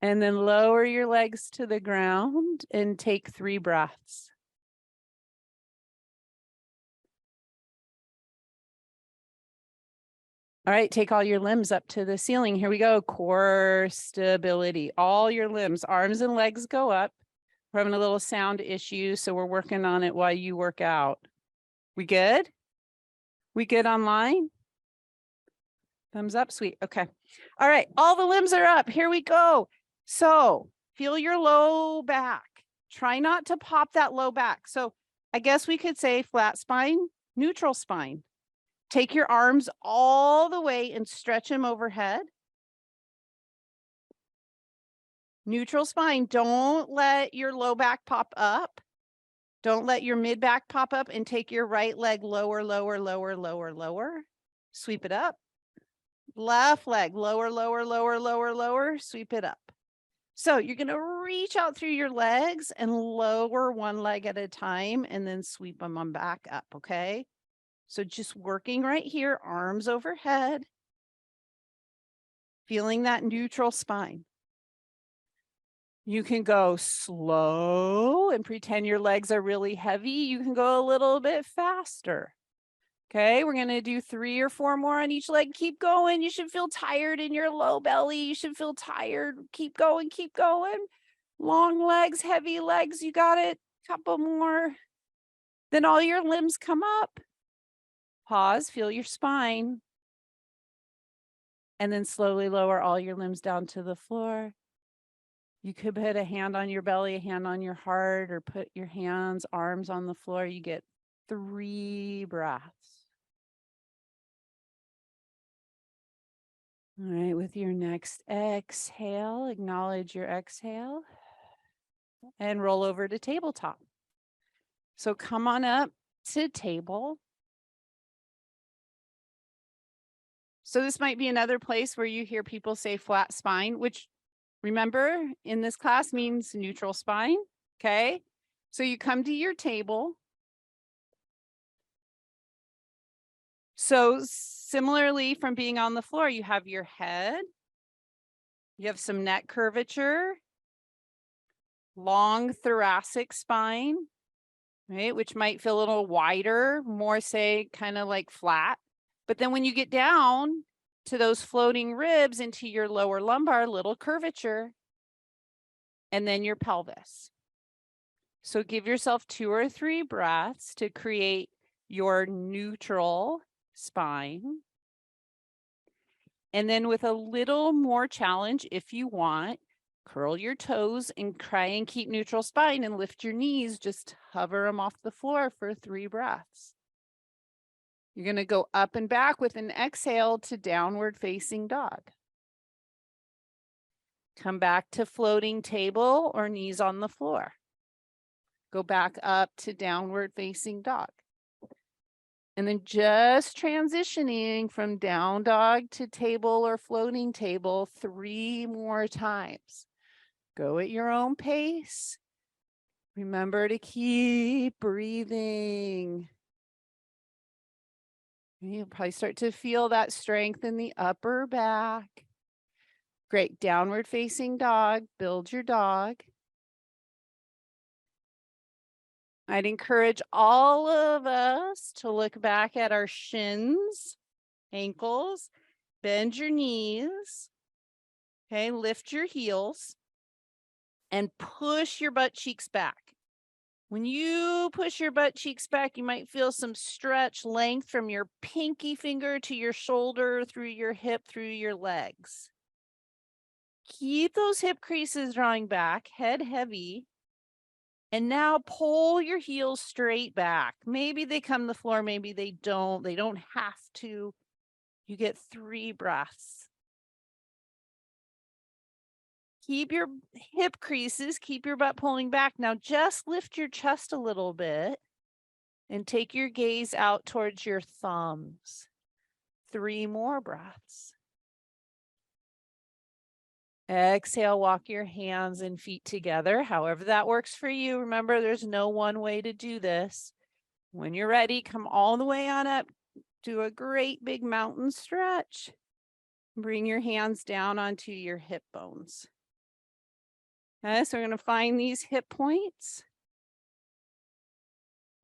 And then lower your legs to the ground and take 3 breaths. All right, take all your limbs up to the ceiling. Here we go. Core stability. All your limbs, arms and legs go up. We're having a little sound issue, so we're working on it while you work out. We good? We good online? Thumbs up, sweet. Okay. All right, all the limbs are up. Here we go. So feel your low back. Try not to pop that low back. So I guess we could say flat spine, neutral spine. Take your arms all the way and stretch them overhead. Neutral spine. Don't let your low back pop up. Don't let your mid back pop up, and take your right leg lower, lower, lower, lower, lower. Sweep it up. Left leg lower, lower, lower, lower, lower. Sweep it up. So you're going to reach out through your legs and lower one leg at a time and then sweep them on back up, okay? So just working right here, arms overhead, feeling that neutral spine. You can go slow and pretend your legs are really heavy. You can go a little bit faster. Okay, we're going to do 3 or 4 more on each leg. Keep going. You should feel tired in your low belly. You should feel tired. Keep going, keep going. Long legs, heavy legs. You got it. Couple more. Then all your limbs come up. Pause, feel your spine. And then slowly lower all your limbs down to the floor. You could put a hand on your belly, a hand on your heart, or put your hands, arms on the floor. You get 3 breaths. All right, with your next exhale, acknowledge your exhale and roll over to tabletop. So come on up to table. So this might be another place where you hear people say flat spine, which remember in this class means neutral spine, okay? So you come to your table. So similarly from being on the floor, you have your head, you have some neck curvature, long thoracic spine, right? Which might feel a little wider, more say kind of like flat. But then when you get down to those floating ribs into your lower lumbar, little curvature, and then your pelvis. So give yourself 2 or 3 breaths to create your neutral spine. And then with a little more challenge, if you want, curl your toes and try and keep neutral spine and lift your knees. Just hover them off the floor for 3 breaths. You're going to go up and back with an exhale to downward facing dog. Come back to floating table or knees on the floor. Go back up to downward facing dog. And then just transitioning from down dog to table or floating table 3 more times. Go at your own pace. Remember to keep breathing. You'll probably start to feel that strength in the upper back. Great. Downward facing dog. Build your dog. I'd encourage all of us to look back at our shins, ankles, bend your knees, okay, lift your heels, and push your butt cheeks back. When you push your butt cheeks back, you might feel some stretch length from your pinky finger to your shoulder, through your hip, through your legs. Keep those hip creases drawing back, head heavy. And now pull your heels straight back. Maybe they come to the floor, maybe they don't. They don't have to. You get 3 breaths. Keep your hip creases, keep your butt pulling back. Now just lift your chest a little bit and take your gaze out towards your thumbs. 3 more breaths. Exhale, walk your hands and feet together, however that works for you. Remember, there's no one way to do this. When you're ready, come all the way on up. Do a great big mountain stretch. Bring your hands down onto your hip bones. Okay, so we're going to find these hip points.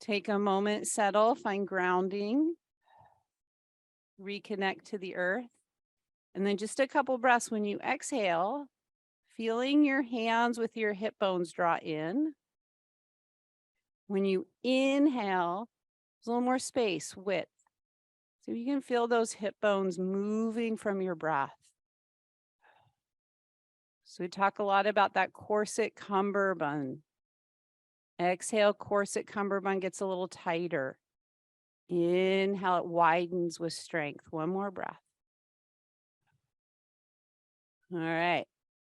Take a moment, settle, find grounding. Reconnect to the earth. And then just a couple breaths when you exhale, feeling your hands with your hip bones draw in. When you inhale, there's a little more space, width. So you can feel those hip bones moving from your breath. So we talk a lot about that corset cummerbund. Exhale, corset cummerbund gets a little tighter. Inhale, it widens with strength. One more breath. All right.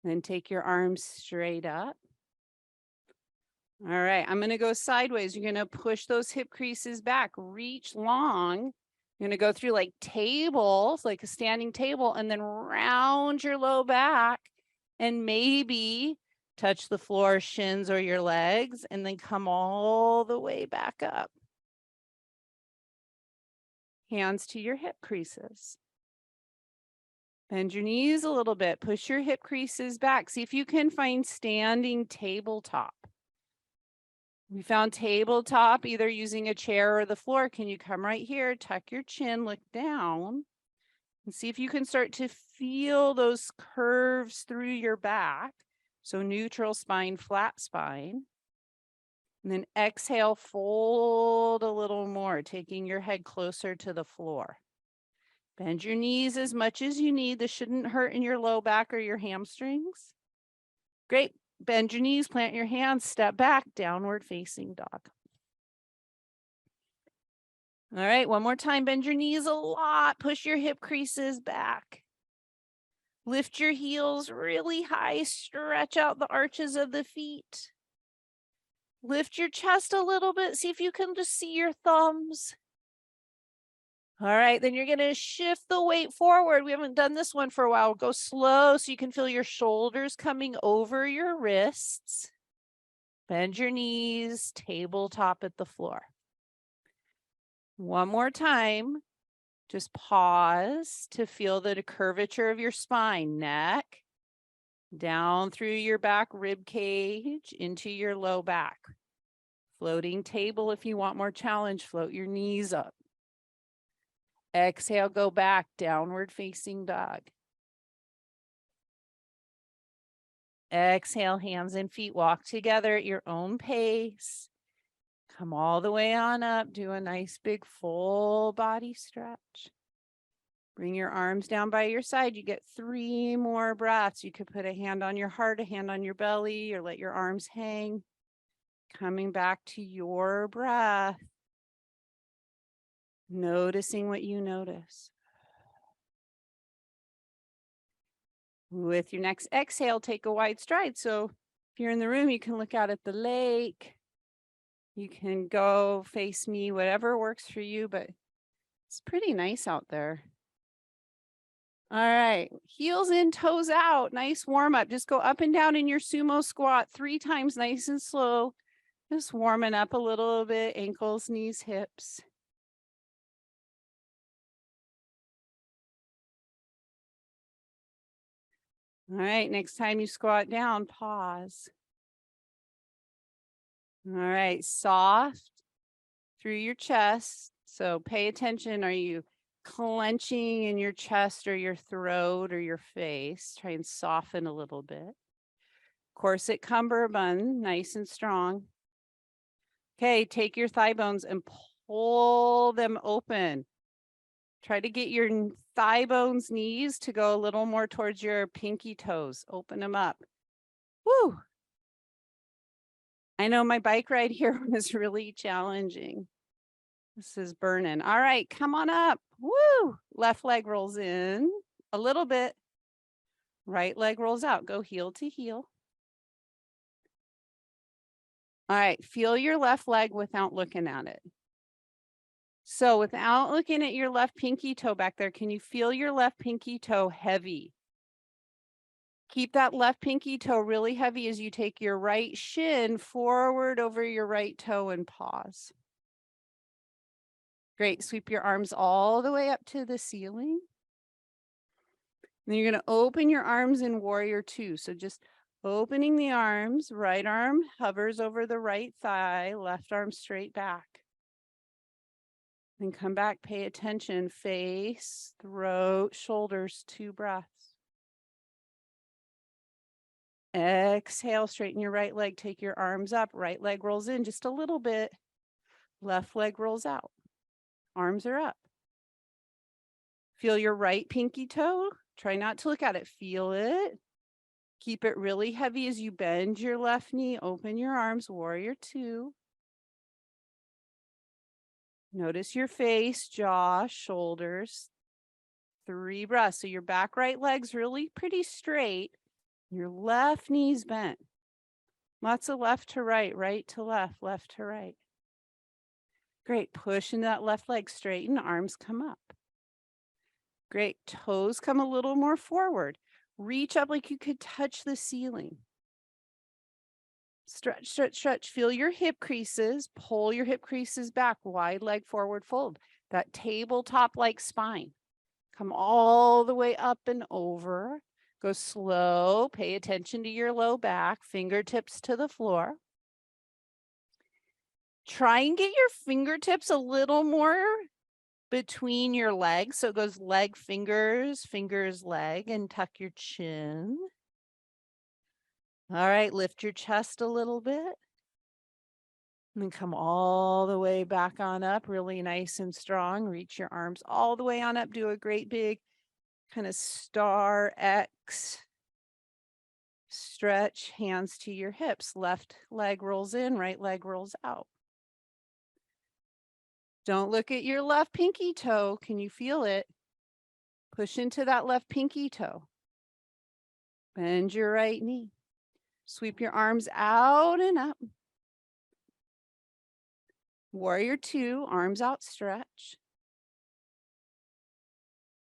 Then take your arms straight up. All right, I'm going to go sideways. You're going to push those hip creases back, reach long. You're going to go through like tables, like a standing table, and then round your low back and maybe touch the floor, shins or your legs, and then come all the way back up. Hands to your hip creases. Bend your knees a little bit. Push your hip creases back. See if you can find standing tabletop. We found tabletop, either using a chair or the floor. Can you come right here, tuck your chin, look down, and see if you can start to feel those curves through your back. So neutral spine, flat spine. And then exhale, fold a little more, taking your head closer to the floor. Bend your knees as much as you need. This shouldn't hurt in your low back or your hamstrings. Great. Bend your knees, plant your hands, step back, downward facing dog. All right, one more time. Bend your knees a lot. Push your hip creases back. Lift your heels really high. Stretch out the arches of the feet. Lift your chest a little bit. See if you can just see your thumbs. All right, then you're going to shift the weight forward. We haven't done this one for a while. Go slow so you can feel your shoulders coming over your wrists. Bend your knees, tabletop at the floor. One more time. Just pause to feel the curvature of your spine, neck, down through your back rib cage into your low back. Floating table if you want more challenge, float your knees up. Exhale, go back, downward facing dog. Exhale, hands and feet walk together at your own pace. Come all the way on up, do a nice big full body stretch. Bring your arms down by your side. You get 3 more breaths. You could put a hand on your heart, a hand on your belly, or let your arms hang. Coming back to your breath. Noticing what you notice. With your next exhale, take a wide stride. So if you're in the room, you can look out at the lake. You can go face me, whatever works for you, but it's pretty nice out there. All right, heels in, toes out. Nice warm up. Just go up and down in your sumo squat 3 times, nice and slow. Just warming up a little bit, ankles, knees, hips. All right, next time you squat down, pause. All right, soft through your chest. So pay attention. Are you clenching in your chest or your throat or your face? Try and soften a little bit. Corset cummerbund, nice and strong. Okay, take your thigh bones and pull them open. Try to get your thigh bones, knees to go a little more towards your pinky toes. Open them up. Woo! I know my bike ride here was really challenging. This is burning. All right, come on up. Woo! Left leg rolls in a little bit. Right leg rolls out. Go heel to heel. All right, feel your left leg without looking at it. So without looking at your left pinky toe back there, can you feel your left pinky toe heavy? Keep that left pinky toe really heavy as you take your right shin forward over your right toe and pause. Great, sweep your arms all the way up to the ceiling. Then you're going to open your arms in warrior 2. So just Opening the arms, right arm hovers over the right thigh, left arm straight back. Then come back, pay attention, face, throat, shoulders, 2 breaths. Exhale, straighten your right leg, take your arms up, right leg rolls in just a little bit, left leg rolls out, arms are up. Feel your right pinky toe, try not to look at it, feel it. Keep it really heavy as you bend your left knee, open your arms, warrior 2. Notice your face, jaw, shoulders, 3 breaths. So your back right leg's really pretty straight. Your left knee's bent. Lots of left to right, right to left, left to right. Great, push into that left leg, straighten, arms come up. Great, toes come a little more forward. Reach up like you could touch the ceiling. Stretch, stretch, stretch. Feel your hip creases. Pull your hip creases back. Wide leg forward fold. That tabletop-like spine. Come all the way up and over. Go slow. Pay attention to your low back. Fingertips to the floor. Try and get your fingertips a little more between your legs. So it goes leg, fingers, fingers, leg, and tuck your chin. All right, lift your chest a little bit. And then come all the way back on up, really nice and strong. Reach your arms all the way on up. Do a great big kind of star X. Stretch, hands to your hips. Left leg rolls in, right leg rolls out. Don't look at your left pinky toe. Can you feel it? Push into that left pinky toe. Bend your right knee. Sweep your arms out and up. Warrior 2, arms outstretched.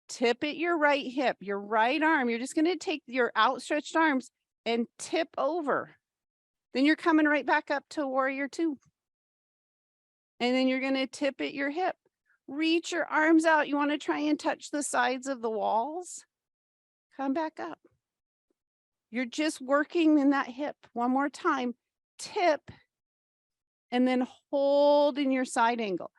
Tip at your right hip, your right arm. You're just going to take your outstretched arms and tip over. Then you're coming right back up to warrior 2. And then you're going to tip at your hip. Reach your arms out. You want to try and touch the sides of the walls. Come back up. You're just working in that hip. One more time. Tip. And then hold in your side angle.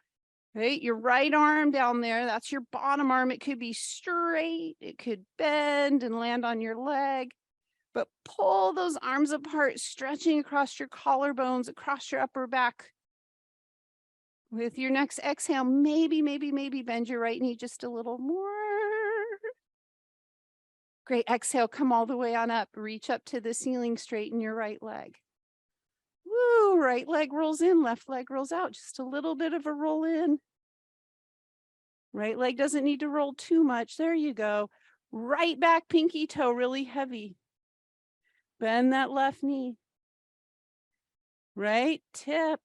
Right, your right arm down there, that's your bottom arm. It could be straight, it could bend and land on your leg, but pull those arms apart, stretching across your collarbones, across your upper back. With your next exhale, maybe bend your right knee just a little more. Great, exhale, come all the way on up, reach up to the ceiling, straighten your right leg. Woo, right leg rolls in, left leg rolls out, just a little bit of a roll in. Right leg doesn't need to roll too much. There you go. Right back pinky toe, really heavy. Bend that left knee. Right tip.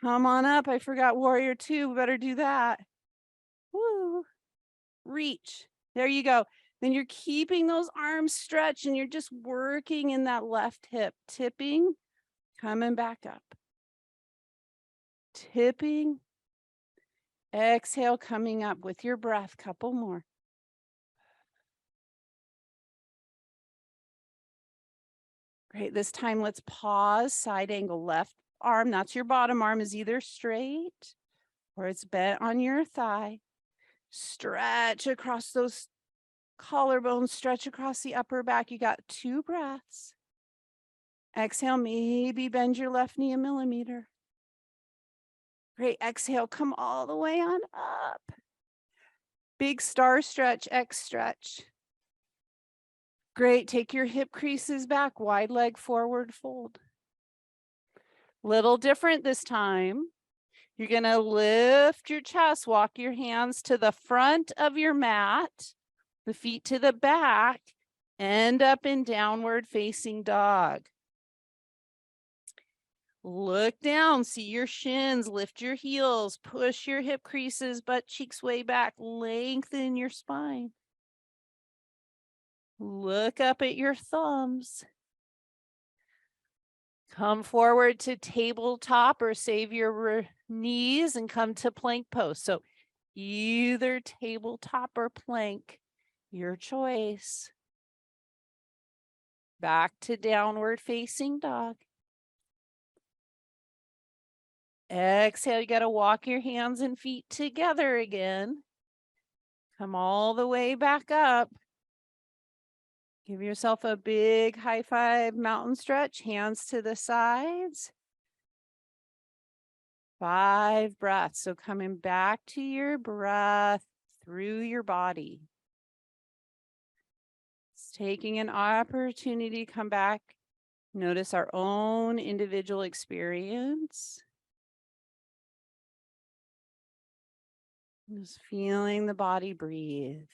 Come on up. I forgot warrior 2. We better do that. Woo. Reach. There you go. Then you're keeping those arms stretched and you're just working in that left hip. Tipping, coming back up. Tipping. Exhale, coming up with your breath. Couple more. Great. This time, let's pause. Side angle, left arm. That's your bottom arm is either straight or it's bent on your thigh. Stretch across those collarbones. Stretch across the upper back. You got 2 breaths. Exhale, maybe bend your left knee a millimeter. Great. Exhale, come all the way on up. Big star stretch, X stretch. Great. Take your hip creases back, wide leg forward fold. Little different this time. You're going to lift your chest, walk your hands to the front of your mat, the feet to the back, end up in downward facing dog. Look down, see your shins, lift your heels, push your hip creases, butt cheeks way back, lengthen your spine. Look up at your thumbs. Come forward to tabletop or save your knees and come to plank pose. So either tabletop or plank, your choice. Back to downward facing dog. Exhale, you got to walk your hands and feet together again. Come all the way back up. Give yourself a big high five mountain stretch, hands to the sides. 5 breaths. So coming back to your breath through your body. It's taking an opportunity to come back. Notice our own individual experience. Just feeling the body breathe.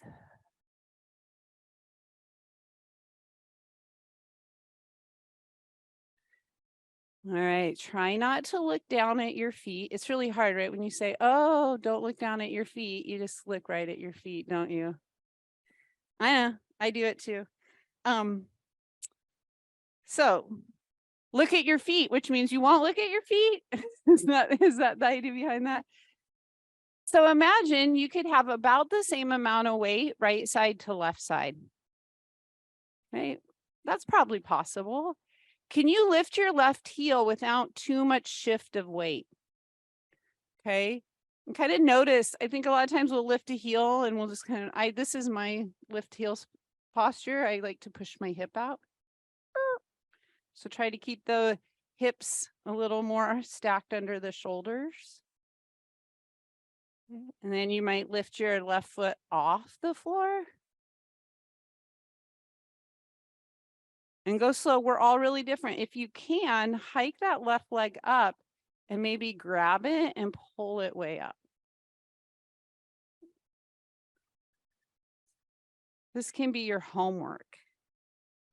All right, try not to look down at your feet. It's really hard, right? When you say, oh, don't look down at your feet, you just look right at your feet, don't you? I know, I do it too. So look at your feet, which means you won't look at your feet. Is that the idea behind that? So imagine you could have about the same amount of weight, right side to left side. Right? That's probably possible. Can you lift your left heel without too much shift of weight? Okay. And kind of notice, I think a lot of times we'll lift a heel and we'll just kind of, this is my lift heel posture. I like to push my hip out. So try to keep the hips a little more stacked under the shoulders. And then you might lift your left foot off the floor. And go slow. We're all really different. If you can, hike that left leg up and maybe grab it and pull it way up. This can be your homework.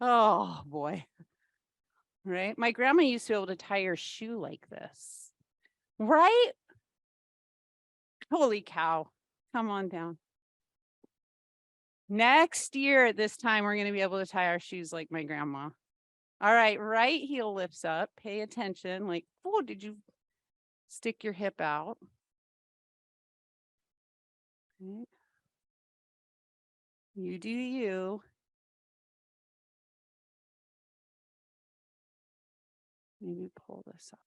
Oh boy. Right? My grandma used to be able to tie her shoe like this. Right? Holy cow. Come on down. Next year at this time, we're going to be able to tie our shoes like my grandma. All right, right heel lifts up. Pay attention. Like, oh, did you stick your hip out? Okay. You do you. Maybe pull this up.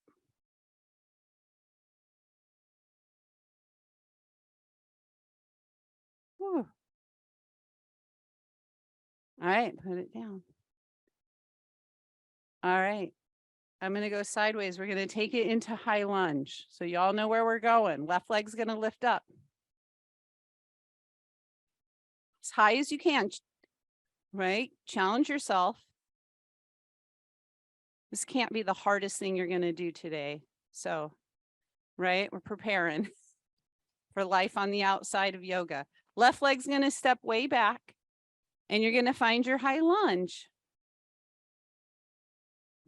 Whew. All right, put it down. All right. I'm going to go sideways. We're going to take it into high lunge. So y'all know where we're going. Left leg's going to lift up. As high as you can, right? Challenge yourself. This can't be the hardest thing you're going to do today. So, right? We're preparing for life on the outside of yoga. Left leg's going to step way back and you're going to find your high lunge.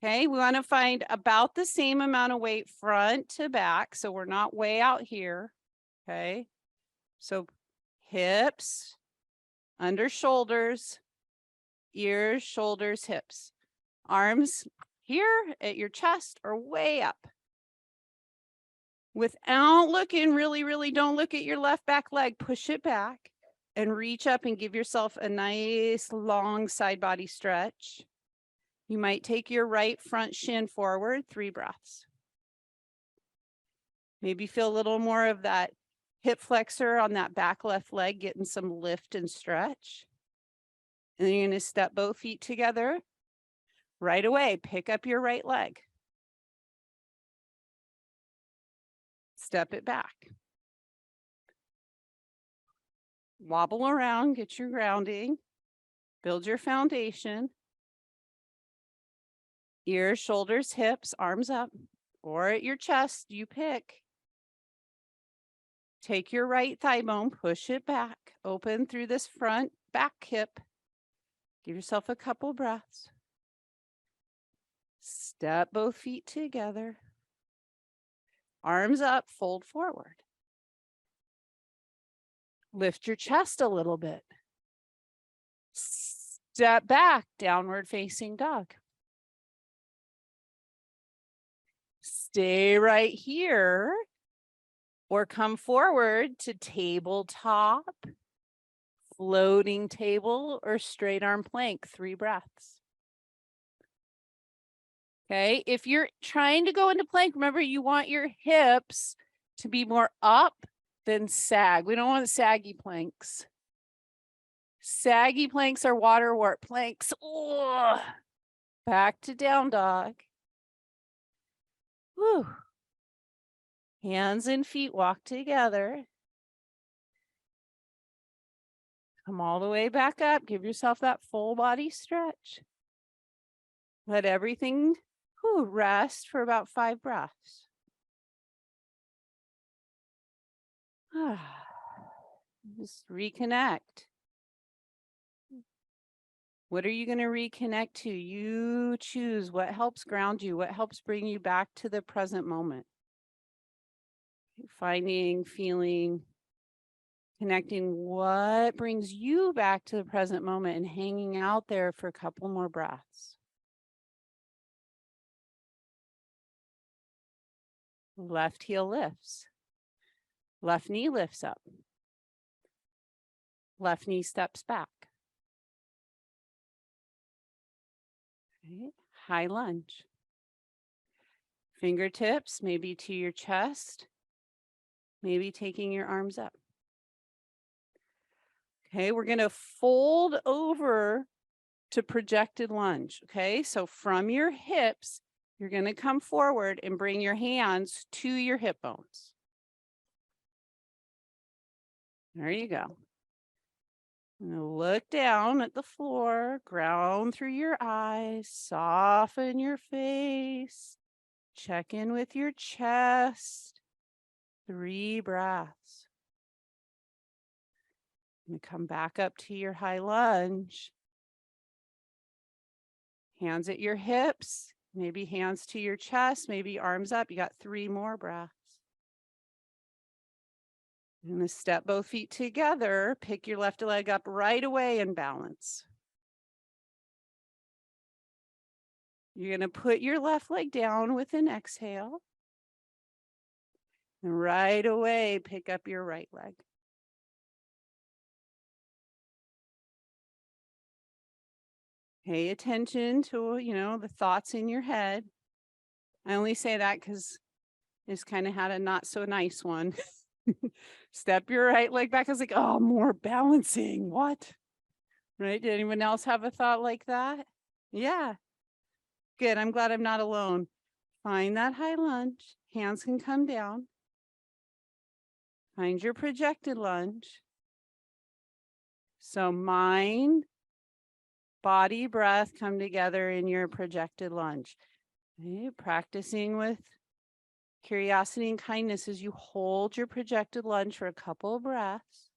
Okay, we want to find about the same amount of weight front to back. So we're not way out here. Okay, so hips, under shoulders, ears, shoulders, hips. Arms here at your chest or way up. Without looking, really don't look at your left back leg. Push it back and reach up and give yourself a nice long side body stretch. You might take your right front shin forward, 3 breaths. Maybe feel a little more of that hip flexor on that back left leg, getting some lift and stretch. And then you're going to step both feet together. Right away, pick up your right leg. Step it back. Wobble around, get your grounding. Build your foundation. Ears, shoulders, hips, arms up, or at your chest, you pick. Take your right thigh bone, push it back, open through this front back hip. Give yourself a couple breaths. Step both feet together. Arms up, fold forward. Lift your chest a little bit. Step back, downward facing dog. Stay right here or come forward to tabletop, floating table, or straight arm plank, 3 breaths. Okay, if you're trying to go into plank, remember you want your hips to be more up than sag. We don't want saggy planks. Saggy planks are water wart planks. Ugh. Back to down dog. Whew. Hands and feet walk together. Come all the way back up. Give yourself that full body stretch. Let everything rest for about 5 breaths. Just reconnect. What are you going to reconnect to? You choose what helps ground you, what helps bring you back to the present moment. Finding, feeling, connecting what brings you back to the present moment and hanging out there for a couple more breaths. Left heel lifts. Left knee lifts up. Left knee steps back. Okay. High lunge. Fingertips maybe to your chest, maybe taking your arms up. Okay, we're going to fold over to projected lunge. Okay, so from your hips, you're going to come forward and bring your hands to your hip bones. There you go. Look down at the floor, ground through your eyes, soften your face, check in with your chest. 3 breaths. And come back up to your high lunge. Hands at your hips, maybe hands to your chest, maybe arms up. You got 3 more breaths. I'm going to step both feet together, pick your left leg up right away and balance. You're going to put your left leg down with an exhale. And right away, pick up your right leg. Pay attention to, the thoughts in your head. I only say that because it's kind of had a not so nice one. Step your right leg back. I was like, oh, more balancing. What? Right? Did anyone else have a thought like that? Yeah. Good. I'm glad I'm not alone. Find that high lunge. Hands can come down. Find your projected lunge. So mind, body, breath come together in your projected lunge. Okay? Practicing with curiosity and kindness as you hold your projected lunge for a couple of breaths.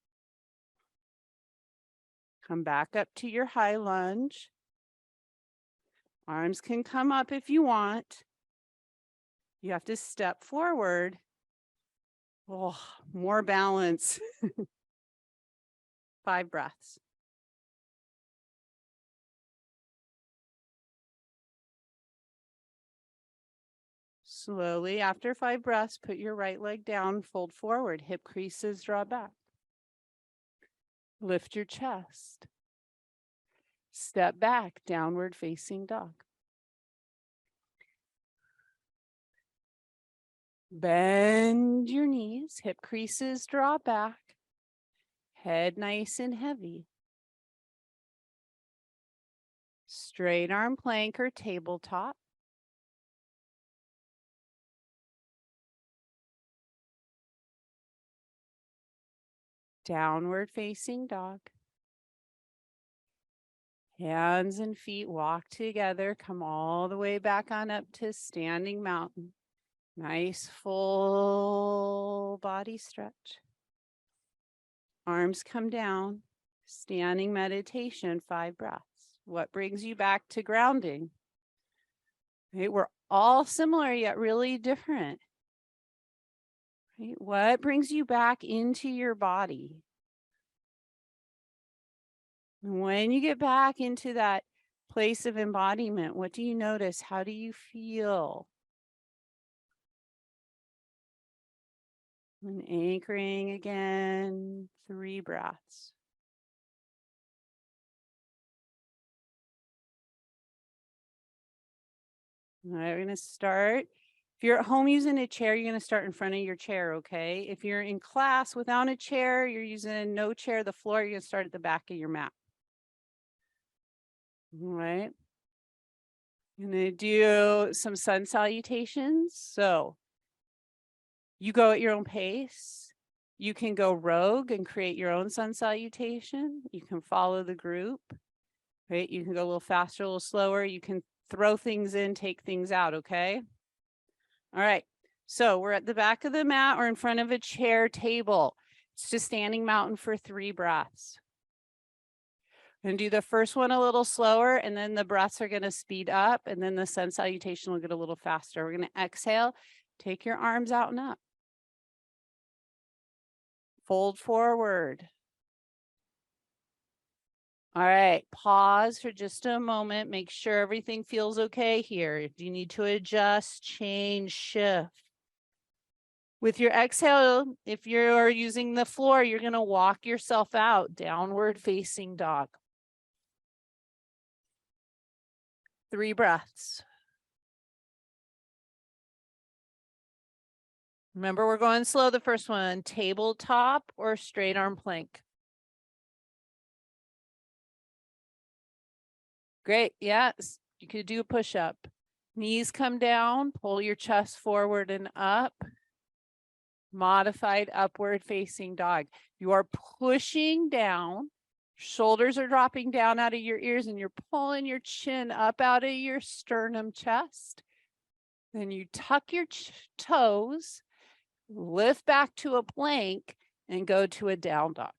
Come back up to your high lunge. Arms can come up if you want. You have to step forward. Oh, more balance. 5 breaths. Slowly, after 5 breaths, put your right leg down, fold forward, hip creases draw back. Lift your chest. Step back, downward facing dog. Bend your knees, hip creases draw back. Head nice and heavy. Straight arm plank or tabletop. Downward facing dog. Hands and feet walk together. Come all the way back on up to standing mountain. Nice full body stretch. Arms come down. Standing meditation, 5 breaths. What brings you back to grounding? Right? We're all similar yet really different. Right? What brings you back into your body? And when you get back into that place of embodiment, what do you notice? How do you feel? And anchoring again, 3 breaths. All right, we're going to start. If you're at home using a chair, you're going to start in front of your chair, okay? If you're in class without a chair, you're using no chair, the floor, you're going to start at the back of your mat. All right. I'm going to do some sun salutations. So you go at your own pace. You can go rogue and create your own sun salutation. You can follow the group, right? You can go a little faster, a little slower. You can throw things in, take things out, okay? All right, so we're at the back of the mat or in front of a chair table. It's just standing mountain for 3 breaths. I'm gonna do the first one a little slower, and then the breaths are gonna speed up, and then the sun salutation will get a little faster. We're gonna exhale, take your arms out and up. Fold forward. All right, pause for just a moment. Make sure everything feels okay here. If you need to adjust, change, shift. With your exhale, if you're using the floor, you're going to walk yourself out, downward facing dog. 3 breaths. Remember, we're going slow. The first one, tabletop or straight arm plank. Great. Yes, you could do a push up. Knees come down, pull your chest forward and up. Modified upward facing dog. You are pushing down, shoulders are dropping down out of your ears, and you're pulling your chin up out of your sternum chest. Then you tuck your toes, lift back to a plank, and go to a down dog.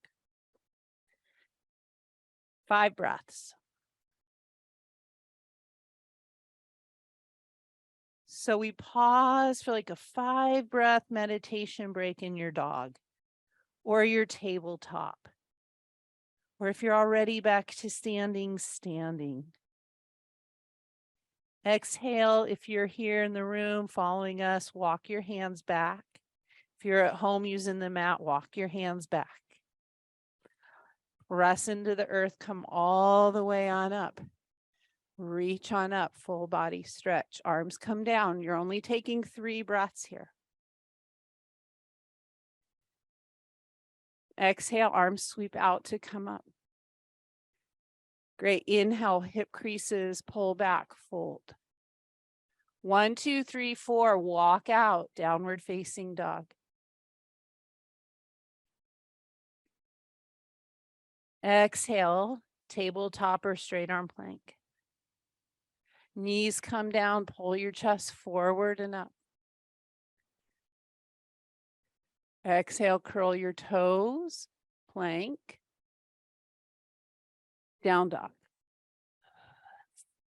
5 breaths. So we pause for like a 5 breath meditation break in your dog or your tabletop. Or if you're already back to standing, standing. Exhale, if you're here in the room following us, walk your hands back. If you're at home using the mat, walk your hands back. Press into the earth, come all the way on up. Reach on up, full body stretch. Arms come down. You're only taking 3 breaths here. Exhale, arms sweep out to come up. Great. Inhale, hip creases, pull back, fold. 1, 2, 3, 4, walk out, downward facing dog. Exhale, tabletop or straight arm plank. Knees come down, pull your chest forward and up. Exhale, curl your toes, plank, down dog.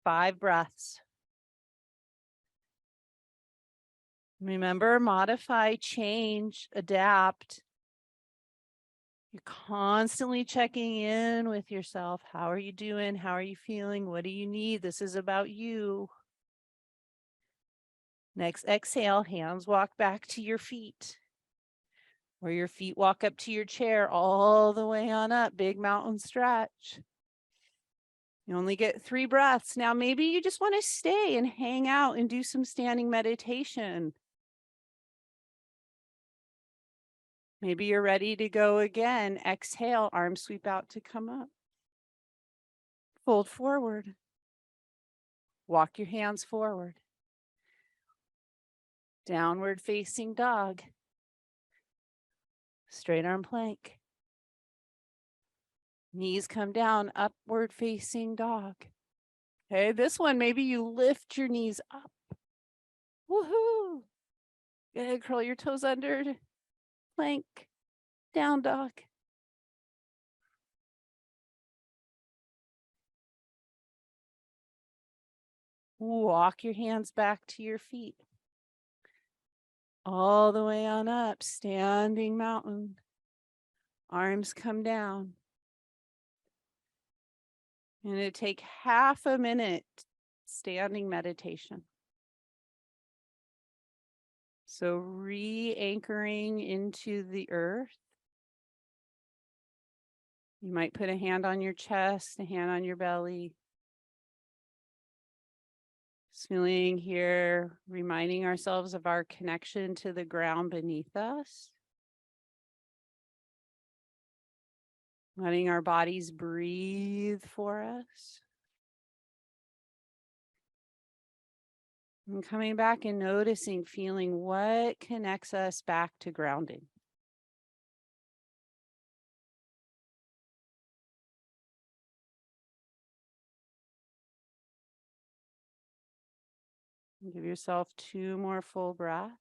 5 breaths. Remember, modify, change, adapt. You're constantly checking in with yourself. How are you doing? How are you feeling? What do you need? This is about you. Next exhale, hands walk back to your feet. Or your feet walk up to your chair all the way on up. Big mountain stretch. You only get 3 breaths. Now, maybe you just want to stay and hang out and do some standing meditation. Maybe you're ready to go again. Exhale, arms sweep out to come up. Fold forward. Walk your hands forward. Downward facing dog. Straight arm plank. Knees come down, upward facing dog. Okay, this one, maybe you lift your knees up. Woohoo! Good, curl your toes under, plank, down dog. Walk your hands back to your feet. All the way on up, standing mountain. Arms come down. I'm going to take half a minute standing meditation. So re-anchoring into the earth. You might put a hand on your chest, a hand on your belly. Just feeling here, reminding ourselves of our connection to the ground beneath us. Letting our bodies breathe for us. And coming back and noticing, feeling what connects us back to grounding. Give yourself 2 more full breaths.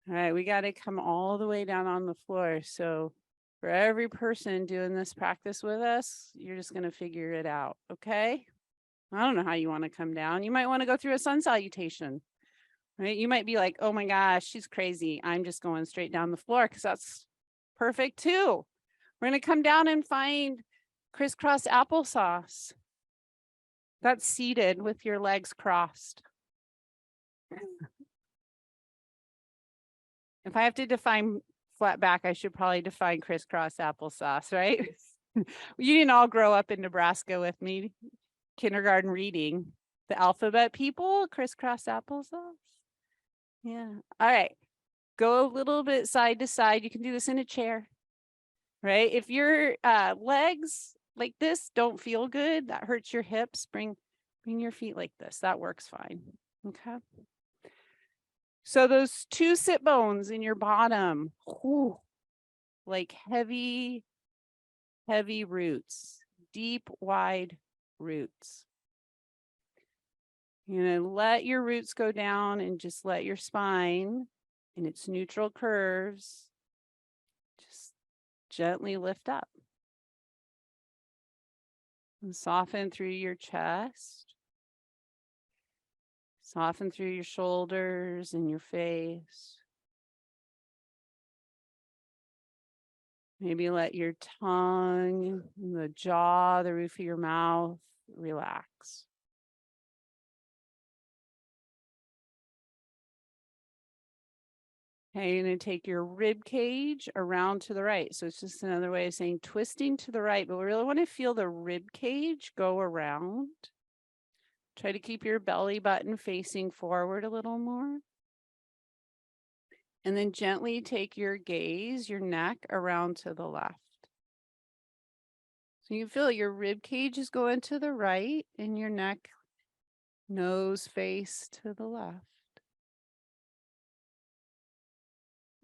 All right, we got to come all the way down on the floor. So for every person doing this practice with us, you're just going to figure it out, okay? I don't know how you want to come down. You might want to go through a sun salutation, right? You might be like, oh my gosh, she's crazy. I'm just going straight down the floor because that's perfect too. We're going to come down and find crisscross applesauce. That's seated with your legs crossed. If I have to define flat back, I should probably define crisscross applesauce, right? You didn't all grow up in Nebraska with me. Kindergarten reading. The alphabet people, crisscross applesauce. Yeah. All right. Go a little bit side to side. You can do this in a chair, right? If your legs like this don't feel good, that hurts your hips, bring your feet like this. That works fine. Okay. So those 2 sit bones in your bottom, whew, like heavy roots, deep, wide roots. You're going to let your roots go down and just let your spine in its neutral curves just gently lift up. And soften through your chest. Soften through your shoulders and your face. Maybe let your tongue, the jaw, the roof of your mouth relax. Okay, you're going to take your rib cage around to the right. So it's just another way of saying twisting to the right, but we really want to feel the rib cage go around. Try to keep your belly button facing forward a little more. And then gently take your gaze, your neck around to the left. So you feel your rib cage is going to the right and your neck, nose face to the left.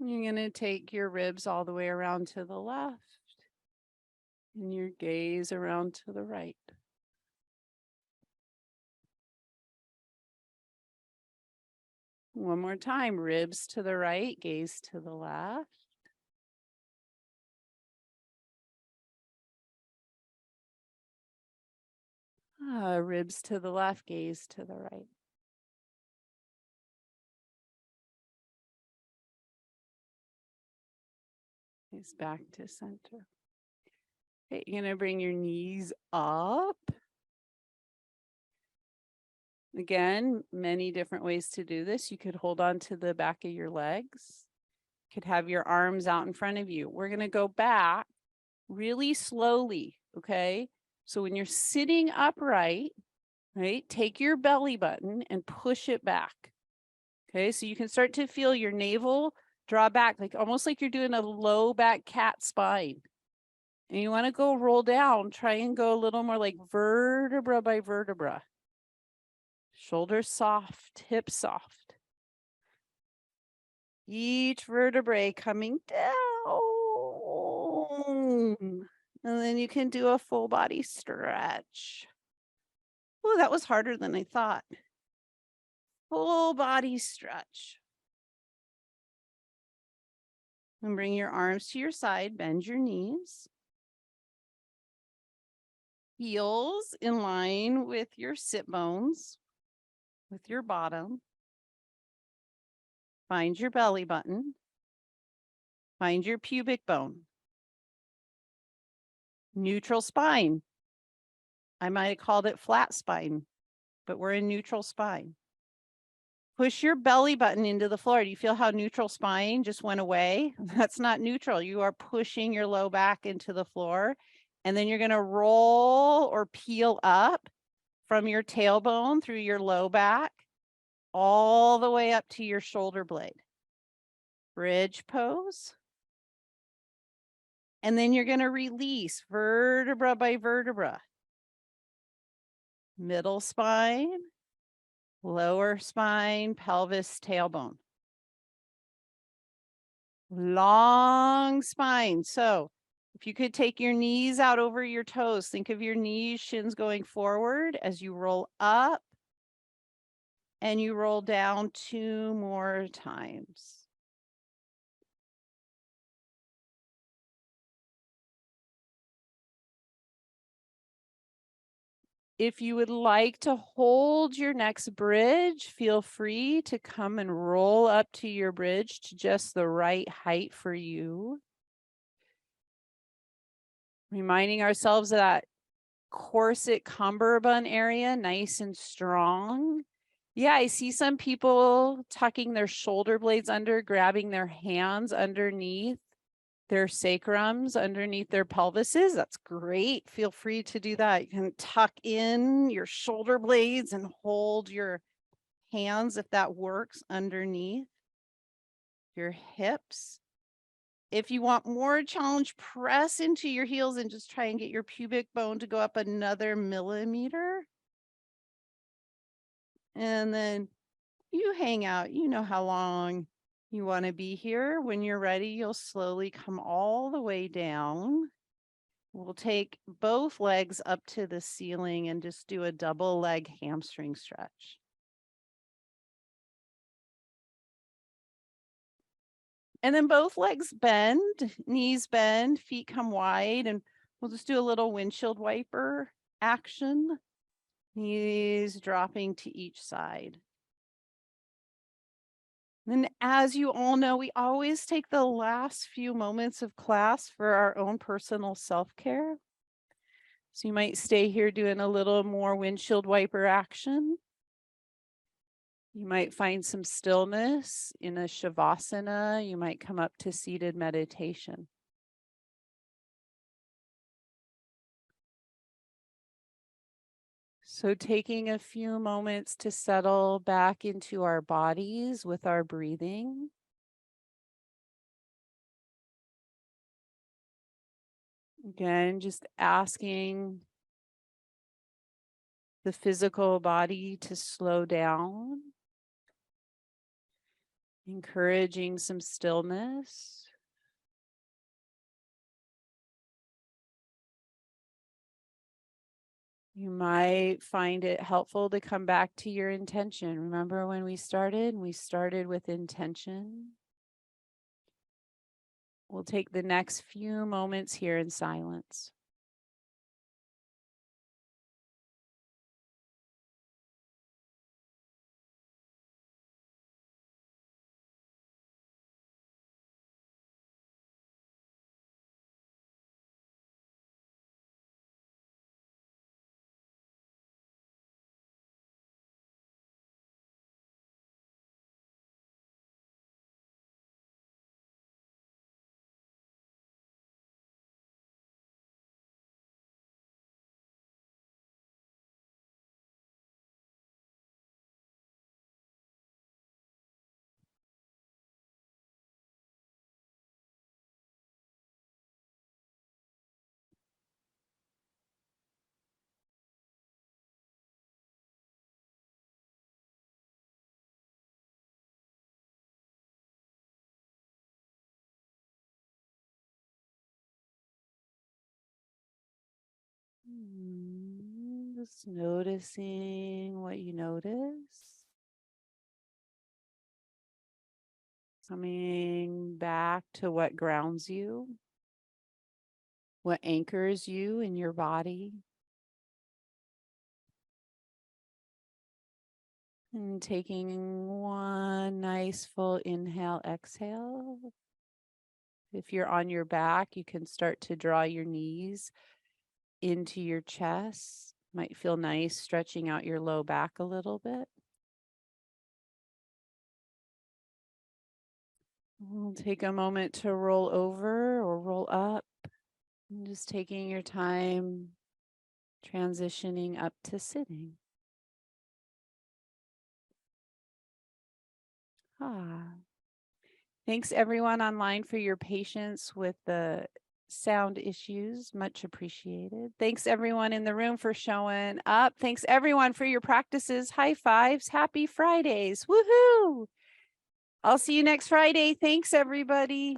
You're going to take your ribs all the way around to the left and your gaze around to the right. One more time, ribs to the right, gaze to the left. Ribs to the left, gaze to the right. Gaze back to center. Okay, you're going to bring your knees up. Again, many different ways to do this. You could hold on to the back of your legs. You could have your arms out in front of you. We're going to go back really slowly, okay? So when you're sitting upright, right, take your belly button and push it back. Okay, so you can start to feel your navel draw back, like almost like you're doing a low back cat spine. And you want to go roll down, try and go a little more like vertebra by vertebra. Shoulders soft, hips soft. Each vertebrae coming down. And then you can do a full body stretch. Oh, that was harder than I thought. Full body stretch. And bring your arms to your side, bend your knees. Heels in line with your sit bones, with your bottom. Find your belly button. Find your pubic bone. Neutral spine. I might have called it flat spine, but we're in neutral spine. Push your belly button into the floor. Do you feel how neutral spine just went away? That's not neutral. You are pushing your low back into the floor And then you're going to roll or peel up from your tailbone through your low back all the way up to your shoulder blade. Bridge pose. And then you're going to release vertebra by vertebra. Middle spine, lower spine, pelvis, tailbone. Long spine. So if you could take your knees out over your toes, think of your knees, shins going forward as you roll up and you roll down 2 more times. If you would like to hold your next bridge, feel free to come and roll up to your bridge to just the right height for you. Reminding ourselves of that corset cummerbund area, nice and strong. Yeah, I see some people tucking their shoulder blades under, grabbing their hands underneath their sacrums, underneath their pelvises. That's great. Feel free to do that. You can tuck in your shoulder blades and hold your hands, if that works, underneath your hips. If you want more challenge, press into your heels and just try and get your pubic bone to go up another millimeter. And then you hang out. You know how long you want to be here. When you're ready, you'll slowly come all the way down. We'll take both legs up to the ceiling and just do a double leg hamstring stretch. And then both legs bend, knees bend, feet come wide, and we'll just do a little windshield wiper action. Knees dropping to each side. And as you all know, we always take the last few moments of class for our own personal self-care. So you might stay here doing a little more windshield wiper action. You might find some stillness in a shavasana. You might come up to seated meditation. So taking a few moments to settle back into our bodies with our breathing. Again, just asking the physical body to slow down, encouraging some stillness. You might find it helpful to come back to your intention. Remember when we started? We started with intention. We'll take the next few moments here in silence. Just noticing what you notice. Coming back to what grounds you, what anchors you in your body. And taking one nice full inhale, exhale. If you're on your back, you can start to draw your knees into your chest. Might feel nice stretching out your low back a little bit. We'll take a moment to roll over or roll up. And just taking your time transitioning up to sitting. Thanks everyone online for your patience with the sound issues. Much appreciated. Thanks everyone in the room for showing up. Thanks everyone for your practices. High fives. Happy Fridays. Woohoo! I'll see you next Friday. Thanks everybody.